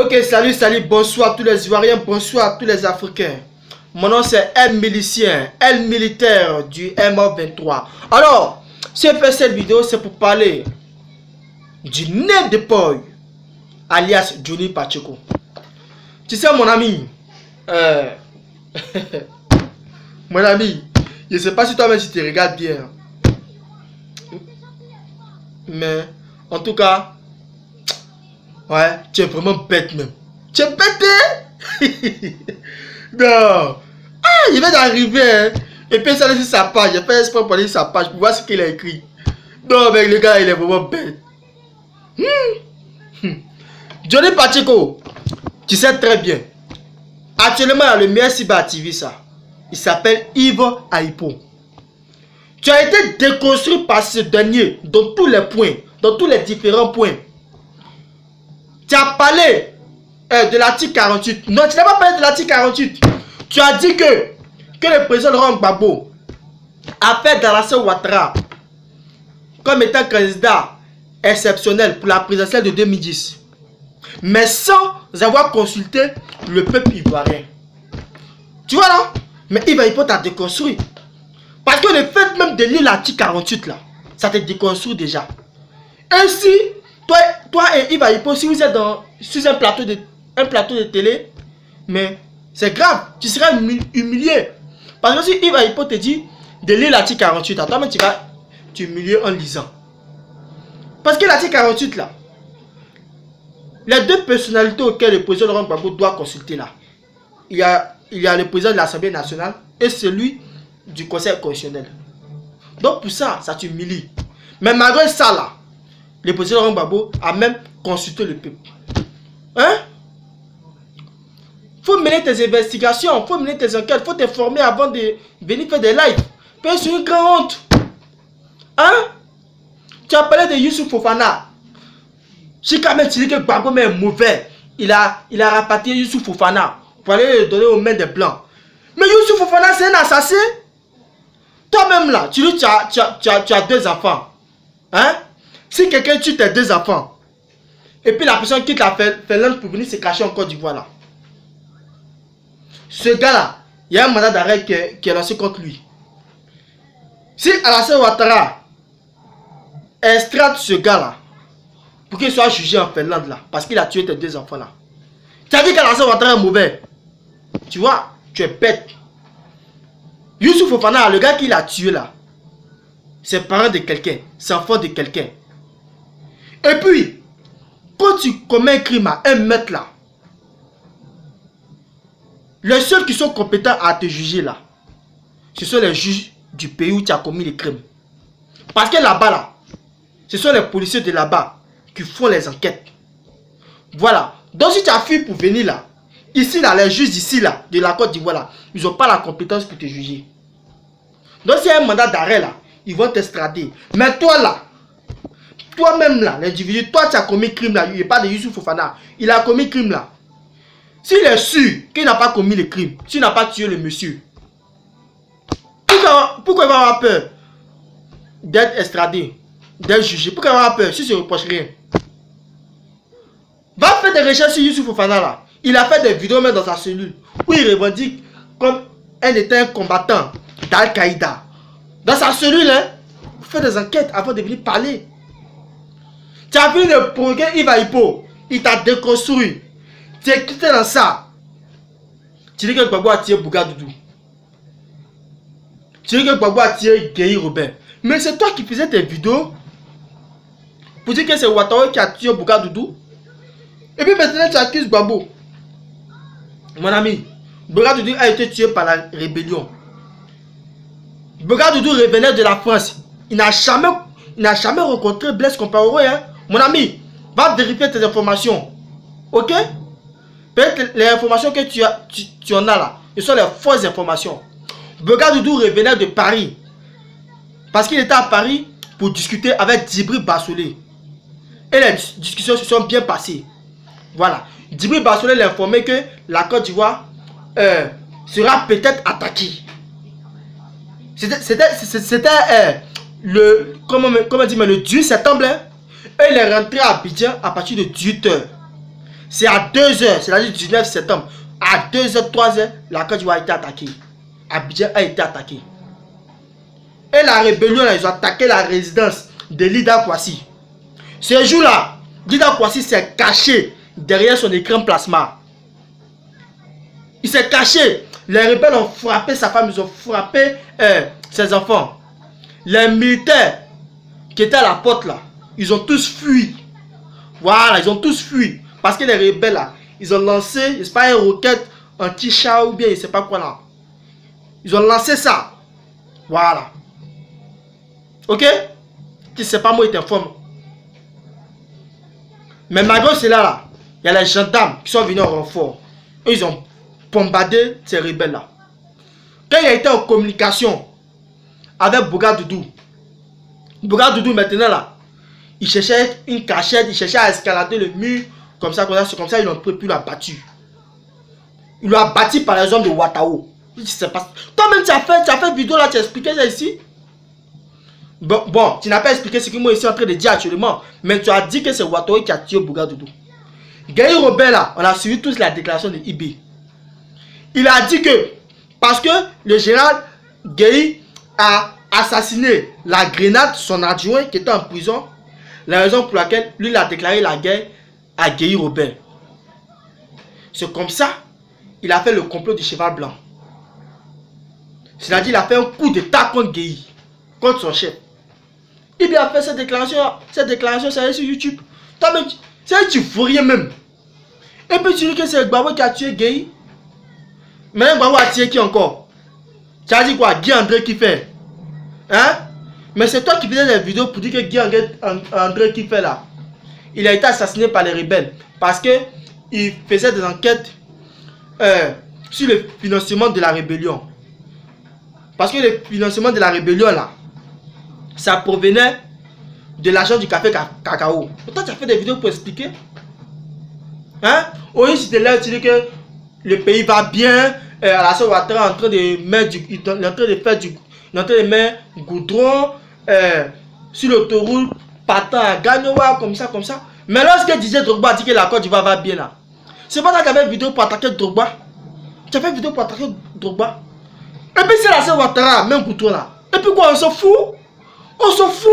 Ok, salut, bonsoir à tous les Ivoiriens, bonsoir à tous les Africains. Mon nom c'est M Milicien, L militaire du MA23. Alors, si je fais cette vidéo, c'est pour parler du nez de Paul, alias Johnny Pacheco. Tu sais mon ami, mon ami, je ne sais pas si toi-même tu te regardes bien. Mais, en tout cas, ouais, tu es vraiment bête même. Tu es bête, non. Ah, il vient d'arriver, hein. Et puis ça laisse sa page. J'ai fait exprès pour aller sa page pour voir ce qu'il a écrit. Non, mais le gars, il est vraiment bête. Johnny Pacheco, tu sais très bien. Actuellement, il y a le meilleur cyberactiviste. Il s'appelle Yves Aipo. Tu as été déconstruit par ce dernier dans tous les points, dans tous les différents points. Tu as parlé de l'article 48. Non, tu n'as pas parlé de l'article 48. Tu as dit que le président Laurent Gbagbo a fait d'Alassane Ouattara comme étant candidat exceptionnel pour la présidentielle de 2010. Mais sans avoir consulté le peuple ivoirien. Tu vois là? Mais Yves Aipo t'a déconstruit. Parce que le fait même de lire l'article 48 là, ça te déconstruit déjà. Ainsi, toi et Yves Aipo, si vous êtes sur un plateau de télé, mais c'est grave, tu seras humilié. Parce que si Yves Aipo te dit de lire l'article 48, toi-même tu vas t'humilier en lisant. Parce que l'article 48 là, les deux personnalités auxquelles le président Laurent Gbagbo doit consulter là, il y a le président de l'Assemblée nationale et celui du Conseil constitutionnel. Donc pour ça, ça t'humilie. Mais malgré ça là, le président Laurent Gbagbo a même consulté le peuple. Hein? Faut mener tes investigations, faut mener tes enquêtes, faut te former avant de venir faire des lives. C'est une grande honte. Hein? Tu as parlé de Youssouf Fofana. Si quand même tu dis que Gbagbo est mauvais, il a rapatrié Youssouf Fofana pour aller le donner aux mains des Blancs. Mais Youssouf Fofana c'est un assassin. Toi-même là, tu dis tu as deux enfants. Hein? Si quelqu'un tue tes deux enfants, et puis la personne quitte la Finlande pour venir se cacher en Côte d'Ivoire là. Ce gars-là, il y a un mandat d'arrêt qui est lancé contre lui. Si Alassane Ouattara extrade ce gars-là, pour qu'il soit jugé en Finlande là, parce qu'il a tué tes deux enfants là. Tu as dit qu'Alassane Ouattara est mauvais. Tu vois, tu es bête. Youssouf Fofana, le gars qui l'a tué là, c'est parent de quelqu'un, c'est enfant de quelqu'un. Et puis, quand tu commets un crime à 1 mètre là, les seuls qui sont compétents à te juger là, ce sont les juges du pays où tu as commis les crimes. Parce que là-bas là, ce sont les policiers de là-bas qui font les enquêtes. Voilà. Donc si tu as fui pour venir là, ici là, les juges ici là, de la Côte d'Ivoire là, ils n'ont pas la compétence pour te juger. Donc s'il y a un mandat d'arrêt là, ils vont t'extrader. Mais toi là, toi-même là, l'individu, toi tu as commis crime là, il n'est pas de Youssouf Fofana, il a commis crime là. S'il est sûr qu'il n'a pas commis le crime, s'il n'a pas tué le monsieur, pourquoi il va avoir peur d'être extradé, d'être jugé? Pourquoi il va avoir peur si je ne reproche rien? Va faire des recherches sur Youssouf Fofana là. Il a fait des vidéos même dans sa cellule où il revendique comme un combattant d'Al-Qaïda. Dans sa cellule, hein, fait des enquêtes avant de venir parler. Tu as vu le progrès Yves Aipo, il t'a déconstruit. Tu es quitté dans ça. Tu dis que Gbagbo a tiré Bougadoudou. Tu dis que Gbagbo a tiré Guéhi Robert. Mais c'est toi qui faisais tes vidéos pour dire que c'est Ouattara qui a tué Bougadoudou. Et puis maintenant tu accuses Gbagbo. Mon ami, Bougadoudou a été tué par la rébellion. Bougadoudou revenait de la France. Il n'a jamais rencontré Blaise Compaoré. Hein? Mon ami, va vérifier tes informations. Ok? Peut-être les informations que tu en as là, ce sont les fausses informations. Bougadoudou revenait de Paris. Parce qu'il était à Paris pour discuter avec Djibril Bassolé. Et les discussions se sont bien passées. Voilà. Djibril Bassolé l'a informé que la Côte d'Ivoire sera peut-être attaquée. C'était le 18 septembre. Hein, et il est rentré à Abidjan à partir de 18 h. C'est à 2h, c'est-à-dire 19 septembre. À 2h, 3h, la Côte d'Ivoire a été attaquée. Abidjan a été attaqué. Et la rébellion, là, ils ont attaqué la résidence de Lida Kwasi. Ce jour-là, Lida Kwasi s'est caché derrière son écran plasma. Il s'est caché. Les rebelles ont frappé sa femme, ils ont frappé ses enfants. Les militaires qui étaient à la porte là, ils ont tous fui. Voilà, ils ont tous fui. Parce que les rebelles là, ils ont lancé, je sais pas, une roquette anti-chat ou bien je sais pas quoi là. Ils ont lancé ça. Voilà. Ok? Tu sais pas, moi, il t'informe. Mais malgré cela là, il y a les gendarmes qui sont venus en renfort. Et ils ont bombardé ces rebelles là. Quand il a été en communication avec Bouga Doudou, Bouga Doudou maintenant là, il cherchait une cachette, il cherchait à escalader le mur, comme ça, ils n'ont plus la battu. Il l'a battu par les hommes de Ouattao. Toi-même, tu as fait vidéo là, tu as expliqué ça ici. Bon, tu n'as pas expliqué ce que moi ici en train de dire actuellement, mais tu as dit que c'est Ouattao qui a tué Bouga Doudou. Gaï Robert là, on a suivi tous la déclaration de IB. Il a dit que parce que le général Gaï a assassiné la grenade, son adjoint qui était en prison, la raison pour laquelle lui il a déclaré la guerre à Gaï Robert. C'est comme ça, il a fait le complot du cheval blanc. C'est-à-dire il a fait un coup d'état contre Gaï, contre son chef. Il a fait cette déclaration, ça est sur YouTube. Toi-même, tu ne fous rien même. Et puis tu dis que c'est Gbagbo qui a tué Gaï. Mais Gbagbo a tué qui encore? Tu as dit quoi? Guy André qui fait? Hein? Mais c'est toi qui faisais des vidéos pour dire que Guy André qui fait là. Il a été assassiné par les rebelles. Parce que il faisait des enquêtes sur le financement de la rébellion. Parce que le financement de la rébellion là, ça provenait de l'argent du café cacao. Pourtant, tu as fait des vidéos pour expliquer. Hein? Oui, si tu es là, tu dis que le pays va bien. Alassane Ouattara est en train de mettre du goudron sur l'autoroute partant à Gagnoua, comme ça. Mais lorsque Didier Drogba dit que la Côte d'Ivoire va bien là, c'est pas toi qui avais une vidéo pour attaquer Drogba. Tu as fait une vidéo pour attaquer Drogba. Et puis c'est Alassane Ouattara, même goudron là. Et puis quoi, on s'en fout? On s'en fout.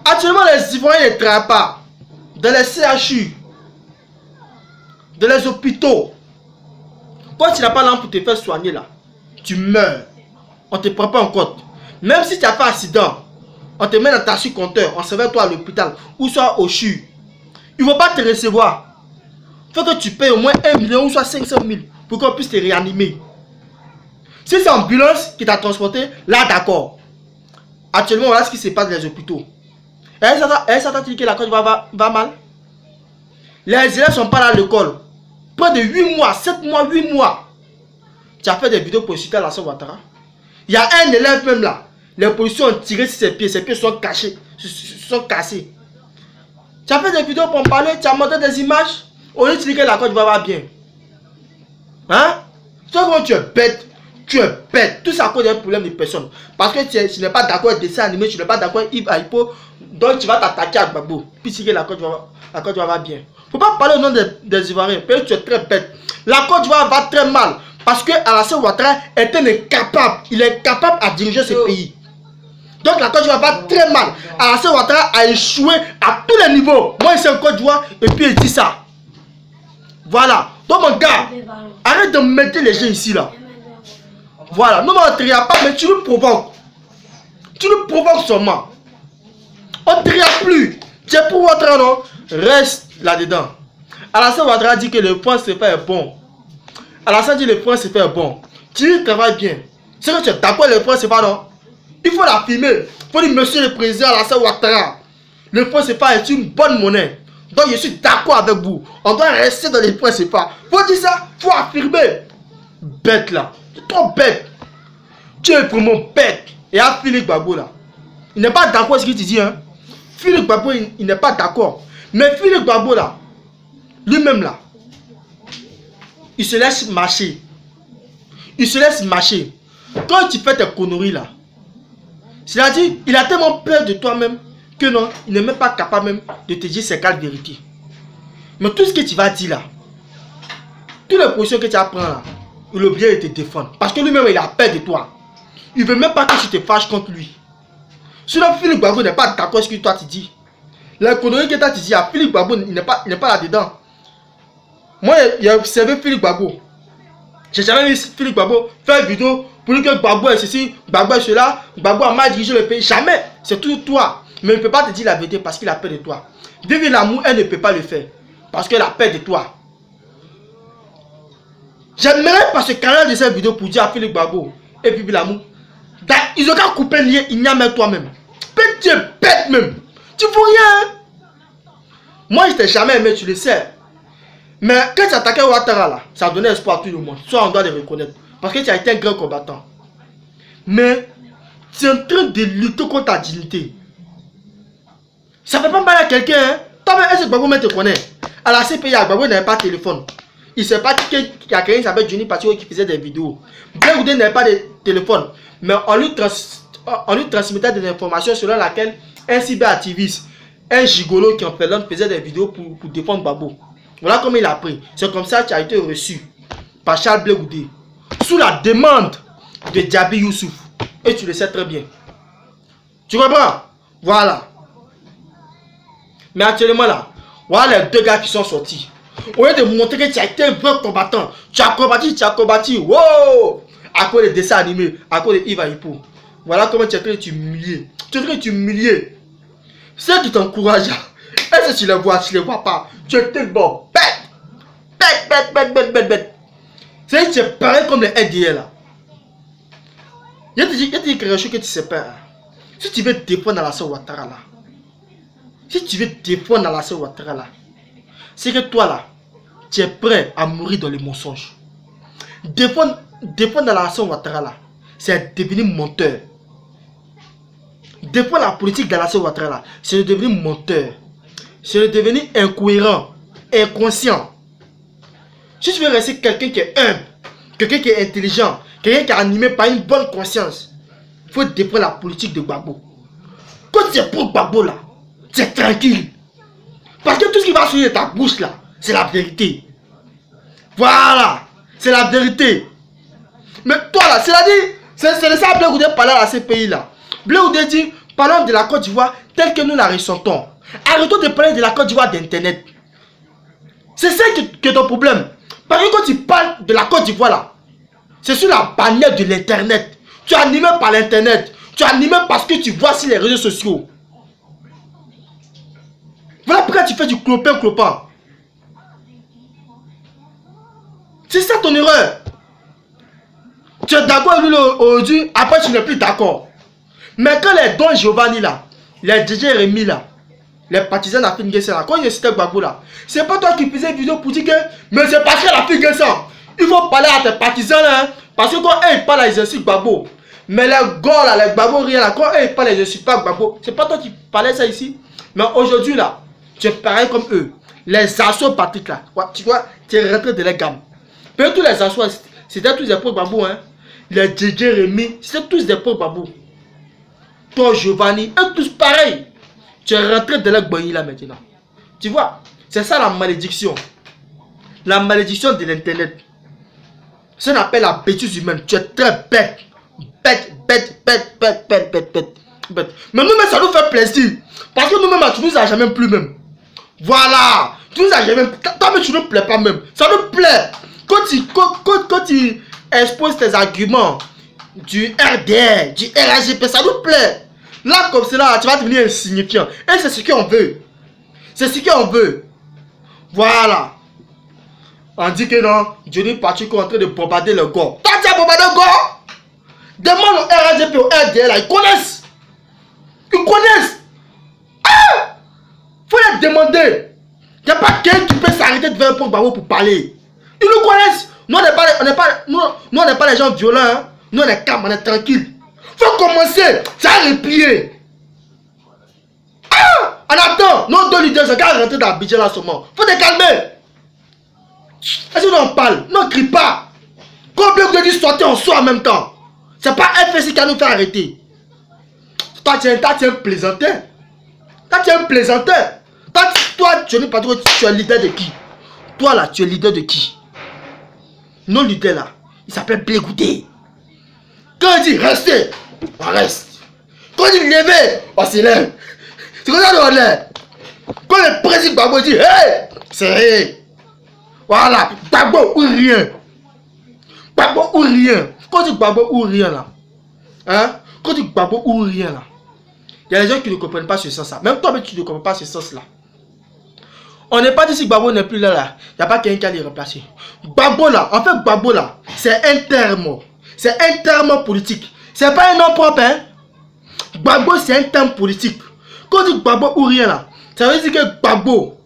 Actuellement, les Ivoiriens ne travaillent pas. Dans les CHU, dans les hôpitaux. Quand tu n'as pas l'argent pour te faire soigner là, tu meurs. On ne te prend pas en compte. Même si tu as fait un accident, on te met dans ta compteur, on se met toi à l'hôpital ou soit au CHU. Ils ne vont pas te recevoir. Il faut que tu payes au moins 1 million ou soit 500 000 pour qu'on puisse te réanimer. Si c'est l'ambulance qui t'a transporté, là d'accord. Actuellement, voilà ce qui se passe dans les hôpitaux. Et ça t'a dit que la Côte va mal. Les élèves ne sont pas là à l'école. Près de 8 mois, 7 mois, 8 mois. Tu as fait des vidéos pour insulter Alassane Ouattara. Il y a un élève même là. Les policiers ont tiré sur ses pieds sont cachés, sont cassés. Tu as fait des vidéos pour en parler, tu as montré des images. Au lieu de dire que la Côte va bien. Hein? Toi, comment tu es bête? Tu es bête. Tout ça cause un problème de personne. Parce que tu n'es pas d'accord avec des dessins animés, tu n'es pas d'accord avec Yves Aipo. Donc tu vas t'attaquer à Gbagbo. Puis si la Côte d'Ivoire va bien. Faut pas parler au nom des Ivoiriens. Parce que tu es très bête. La Côte d'Ivoire va très mal. Parce que Alassane Ouattara est incapable. Il est capable à diriger ce pays. Donc la Côte d'Ivoire va très mal. Alassane Ouattara a échoué à tous les niveaux. Moi ici en Côte d'Ivoire et puis il dit ça. Voilà. Donc mon gars, arrête de mettre les gens ici là. Voilà. Non mais on ne te regarde pas, mais tu le provoques. Tu le provoques seulement. On ne te regarde plus. Tu es pour Ouattara, non? Reste là-dedans. Alassane Ouattara dit que le point se fait bon. Alassane dit que le point se fait bon. Tu travailles bien. C'est que tu es d'accord le point se fait non? Il faut l'affirmer. Il faut dire monsieur le président Alassane Ouattara. Le point se fait est une bonne monnaie. Donc je suis d'accord avec vous. On doit rester dans les points se fait. Il faut dire ça. Il faut affirmer. Bête là. Tu es trop bête. Tu es vraiment bête. Et à Philippe Gbagbo là. Il n'est pas d'accord avec ce qu'il te dit hein. Philippe Gbagbo il n'est pas d'accord. Mais Philippe Gbagbo là, lui-même là, il se laisse marcher. Il se laisse marcher. Quand tu fais tes conneries là, c'est-à-dire, il a tellement peur de toi-même que non, il n'est même pas capable même de te dire ses quatre vérités. Mais tout ce que tu vas dire là, toutes les positions que tu apprends là, il veut bien te défendre. Parce que lui-même, il a peur de toi. Il ne veut même pas que tu te fâches contre lui. Sinon, Philippe Gbagbo n'est pas d'accord avec ce que toi tu dis. La connerie que toi tu dis, Philippe Gbagbo il n'est pas là-dedans. Moi, il a observé Philippe Gbagbo. J'ai jamais vu Philippe Gbagbo faire une vidéo pour dire que Gbagbo est ceci, Gbagbo est cela, Gbagbo a mal dirigé le pays. Jamais. C'est toujours toi. Mais il ne peut pas te dire la vérité parce qu'il a peur de toi. Vive l'amour, elle ne peut pas le faire. Parce qu'elle a peur de toi. J'aimerais passer 40 de cette vidéo pour dire à Philippe Gbagbo et puis l'amour. Ils ont qu'à couper le lien, il n'y a même toi-même. Tu es bête même. Tu fous rien. Moi, je t'ai jamais aimé, tu le sais. Mais quand tu attaquais Ouattara là, ça donnait espoir à tout le monde. Soit on doit le reconnaître. Parce que tu as été un grand combattant. Mais tu es en train de lutter contre ta dignité. Ça ne fait pas mal à quelqu'un. Hein? Toi-même, est-ce que Gbagbo te connaît? À la CPI, Gbagbo n'avait pas de téléphone. Il ne sait pas qu'il y a quelqu'un qui s'appelle Johnny Patio qui faisait des vidéos. Blé Oudé n'avait pas de téléphone. Mais on lui transmettait des informations selon laquelle un cyberactiviste, un gigolo qui en fait l'homme faisait des vidéos pour défendre Gbagbo. Voilà comment il a pris. C'est comme ça qu'il a été reçu par Charles Blé Oudé. Sous la demande de Djabi Youssouf. Et tu le sais très bien. Tu comprends? Voilà. Mais actuellement là, voilà les deux gars qui sont sortis. Au lieu de montrer que tu as été un vrai combattant, tu as combattu, wow! À cause des dessins animés, à cause de Yves Aipo. Voilà comment tu es en train de t'humilier. Tu es en train de t'humilier. Ceux qui t'encouragent, est-ce que tu les vois pas? Tu es tellement bête. C'est que tu es pareil comme les RDL là. Il y a des quelque chose que tu sais pas. Si tu veux défendre la sœur Ouattara là, c'est que toi là, tu es prêt à mourir dans les mensonges. Défendre la nation Ouattara là, c'est devenir menteur. Défendre la politique de la nation Ouattara là, c'est devenir menteur. C'est devenir incohérent, inconscient. Si tu veux rester quelqu'un qui est humble, quelqu'un qui est intelligent, quelqu'un qui est animé par une bonne conscience, il faut défendre la politique de Gbagbo. Quand tu es pour Gbagbo là, tu es tranquille. Parce que tout ce qui va sortir de ta bouche là, c'est la vérité. Voilà, c'est la vérité. Mais toi là, c'est-à-dire, c'est de ça Blé Oudé parle à ces pays là. Blé Oudé dit, parlons de la Côte d'Ivoire telle que nous la ressentons. Arrêtons de parler de la Côte d'Ivoire d'internet. C'est ça qui est ton problème. Parce que quand tu parles de la Côte d'Ivoire là, c'est sur la bannière de l'internet. Tu es animé par l'internet. Tu es animé parce que tu vois sur les réseaux sociaux. Voilà pourquoi tu fais du clopin. C'est ça ton erreur. Tu es d'accord avec lui aujourd'hui, après tu n'es plus d'accord. Mais quand les Don Giovanni là, les DJ Rémi là, les partisans de la fille Nguessan là, quand ils citaient Gbagbo là, c'est pas toi qui faisais une vidéo pour dire que, mais c'est parce que la fille Nguessan, il faut parler à tes partisans là, parce que quand eux ils parlent, ils insultent Gbagbo. Mais les gars là, les Gbagbo rien là, quand eux ils parlent, ils insultent pas Gbagbo. C'est pas toi qui parlais ça ici. Mais aujourd'hui là, tu es pareil comme eux. Les assauts Patrick là, tu vois, tu es rentré de la gamme. Peut-être tous les assauts, c'était tous des pauvres Gbagbo hein. Les DJ Rémi, c'était tous des pauvres Gbagbo. Toi Giovanni, eux tous pareils. Tu es rentré de la Gbagbo là maintenant. Tu vois, c'est ça la malédiction. La malédiction de l'internet. Ça qu'on appelle la bêtise humaine. Tu es très bête. Bête. Mais nous-mêmes, ça nous fait plaisir. Parce que nous-mêmes, tu nous as jamais plu même. Voilà. Tu nous as jamais... Toi-même, tu ne nous plais pas même. Ça nous plaît. Quand tu exposes tes arguments du RDR, du RAGP, ça nous plaît. Là, comme cela, tu vas devenir insignifiant. Et c'est ce qu'on veut. C'est ce qu'on veut. Voilà. On dit que non, Johnny Patio est en train de bombarder le gars. Toi, tu as bombardé le gars? Demande au RAGP, au RDR, là, ils connaissent. Ah! Faut les demander. Il n'y a pas quelqu'un qui peut s'arrêter devant un Gbagbo pour parler. Ils nous connaissent. Nous, on n'est pas les gens violents. Hein. Nous, on est calmes, on est tranquilles. Faut commencer. Ça a replié. Ah! En attendant, nos deux leaders, ils vont rentrer dans Abidjan là seulement. Faut te calmer. Est-ce qu'on en parle? Non, crie pas. Combien de dit sortir, on sort en même temps. C'est pas FSI qui a nous fait arrêter. Toi, tu es un plaisantin. Toi, Johnny Patrick, tu es leader de qui? Toi là, tu es leader de qui? Non leader là, il s'appelle Blegoudé. Quand il dit restez, on reste. Quand il dit levez, on se lève. C'est comme ça qu'on est. Quand le président Gbagbo dit hey, c'est hey. Voilà, Gbagbo ou rien. Gbagbo ou rien. Quand il dit Gbagbo ou rien là, hein? Quand il dit Gbagbo ou rien là, il y a des gens qui ne comprennent pas ce sens là. Même toi, mais tu ne comprends pas ce sens là. On n'est pas dit si Gbagbo n'est plus là. Il n'y a pas quelqu'un qui a les remplacer. Gbagbo là, en fait Gbagbo là, c'est un terme. C'est un terme politique. C'est pas un nom propre, hein. Gbagbo c'est un terme politique. Quand on dit Gbagbo ou rien là, ça veut dire que Gbagbo,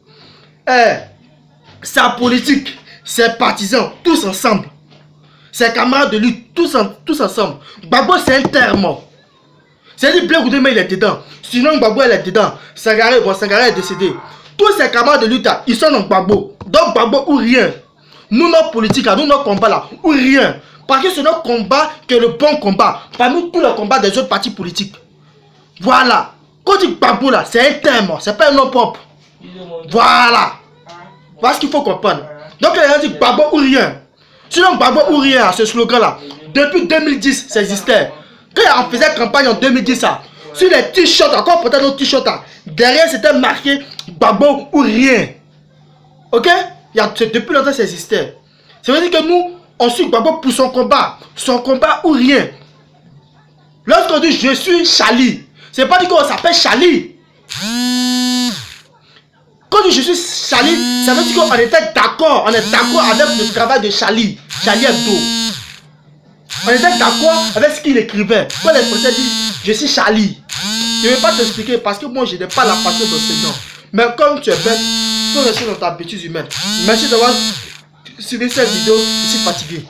sa politique, ses partisans, tous ensemble. Ses camarades de lutte, tous ensemble. Gbagbo c'est un terme. C'est-à-dire Blegoudé, mais il est dedans. Sinon Gbagbo elle est dedans. Sangaré, bon Sangaré est décédé. Tous ces camarades de lutte, ils sont dans Gbagbo. Donc Gbagbo ou rien. Nous, nos politiques, nous, nos combats là, ou rien. Parce que c'est notre combat qui est le bon combat. Parmi tous les combats des autres partis politiques. Voilà. Quand on dit Gbagbo là, c'est un terme. C'est pas un nom propre. Voilà. Voilà ce qu'il faut comprendre. Donc les gens disent Gbagbo ou rien. Sinon Gbagbo ou rien, ce slogan là, depuis 2010, ça existait. Quand on faisait campagne en 2010, ça, sur les t-shirts, encore peut-être nos t-shirts là, derrière c'était marqué Gbagbo ou rien. Ok? Depuis longtemps ça existait. Ça veut dire que nous, on suit Gbagbo pour son combat ou rien. Lorsqu'on dit je suis Charlie, c'est pas dit qu'on s'appelle Charlie. Quand on dit je suis Charlie, ça veut dire qu'on était d'accord, on est d'accord avec le travail de Charlie Hebdo. On était d'accord avec ce qu'il écrivait. Quand les Français disent je suis Charlie, je ne vais pas t'expliquer parce que moi je n'ai pas la passion d'enseignant. Mais comme tu es bête, il faut rester dans ta bêtise humaine. Merci d'avoir suivi cette vidéo, je suis fatigué.